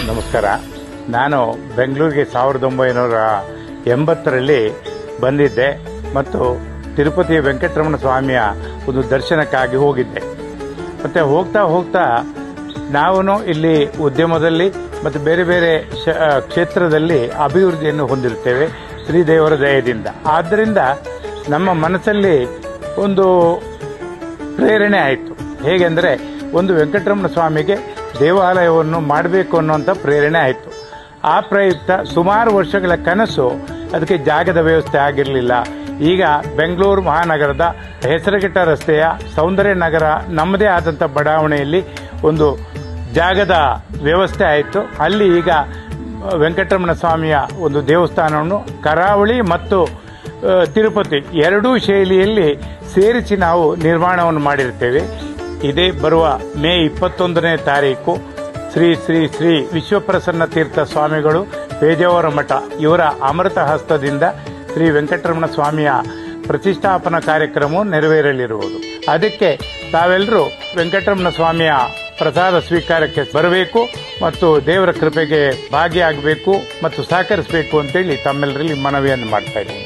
ನಮಸ್ಕಾರ. ನಾನು ಬೆಂಗಳೂರಿಗೆ 1980ರಲ್ಲಿ ಬಂದಿದ್ದೆ ಮತ್ತು ತಿರುಪತಿ ವೆಂಕಟರಮಣ ಸ್ವಾಮಿಯ ಒಂದು ದರ್ಶನಕ್ಕಾಗಿ ಹೋಗಿದ್ದೆ. ಮತ್ತು ಹೋಗ್ತಾ ಹೋಗ್ತಾ ನಾವು ಇಲ್ಲಿ ಉದ್ಯಮದಲ್ಲಿ ಮತ್ತು ಬೇರೆ ಬೇರೆ ಕ್ಷೇತ್ರದಲ್ಲಿ ಅಭಿವೃದ್ಧಿಯನ್ನು ಹೊಂದಿರುತ್ತೇವೆ ಶ್ರೀದೇವರ ದಯದಿಂದ. ಆದ್ದರಿಂದ ನಮ್ಮ ಮನಸ್ಸಲ್ಲಿ ಒಂದು ಪ್ರೇರಣೆ ಆಯಿತು. ಹೇಗೆಂದರೆ ಒಂದು ವೆಂಕಟರಮಣ ಸ್ವಾಮಿಗೆ ದೇವಾಲಯವನ್ನು ಮಾಡಬೇಕು ಅನ್ನುವಂಥ ಪ್ರೇರಣೆ ಆಯಿತು. ಆ ಪ್ರಯುಕ್ತ ಸುಮಾರು ವರ್ಷಗಳ ಕನಸು, ಅದಕ್ಕೆ ಜಾಗದ ವ್ಯವಸ್ಥೆ ಆಗಿರಲಿಲ್ಲ. ಈಗ ಬೆಂಗಳೂರು ಮಹಾನಗರದ ಹೆಸರುಘಟ್ಟ ರಸ್ತೆಯ ಸೌಂದರ್ಯ ನಗರ ನಮ್ಮದೇ ಆದಂಥ ಬಡಾವಣೆಯಲ್ಲಿ ಒಂದು ಜಾಗದ ವ್ಯವಸ್ಥೆ ಆಯಿತು. ಅಲ್ಲಿ ಈಗ ವೆಂಕಟರಮಣ ಸ್ವಾಮಿಯ ಒಂದು ದೇವಸ್ಥಾನವನ್ನು ಕರಾವಳಿ ಮತ್ತು ತಿರುಪತಿ ಎರಡೂ ಶೈಲಿಯಲ್ಲಿ ಸೇರಿಸಿ ನಾವು ನಿರ್ಮಾಣವನ್ನು ಮಾಡಿರ್ತೇವೆ. ಇದೇ ಬರುವ ಮೇ 21ನೇ ತಾರೀಕು ಶ್ರೀ ಶ್ರೀ ಶ್ರೀ ವಿಶ್ವಪ್ರಸನ್ನ ತೀರ್ಥ ಸ್ವಾಮಿಗಳು ಪೇಜಾವರ ಮಠ ಇವರ ಅಮೃತ ಹಸ್ತದಿಂದ ಶ್ರೀ ವೆಂಕಟರಮಣ ಸ್ವಾಮಿಯ ಪ್ರತಿಷ್ಠಾಪನಾ ಕಾರ್ಯಕ್ರಮವು ನೆರವೇರಲಿರುವುದು. ಅದಕ್ಕೆ ತಾವೆಲ್ಲರೂ ವೆಂಕಟರಮಣ ಸ್ವಾಮಿಯ ಪ್ರಸಾದ ಸ್ವೀಕಾರಕ್ಕೆ ಬರಬೇಕು ಮತ್ತು ದೇವರ ಕೃಪೆಗೆ ಭಾಗಿಯಾಗಬೇಕು ಮತ್ತು ಸಹಕರಿಸಬೇಕು ಅಂತೇಳಿ ತಮ್ಮೆಲ್ಲರಲ್ಲಿ ಮನವಿಯನ್ನು ಮಾಡ್ತಾ ಇದ್ದೀನಿ.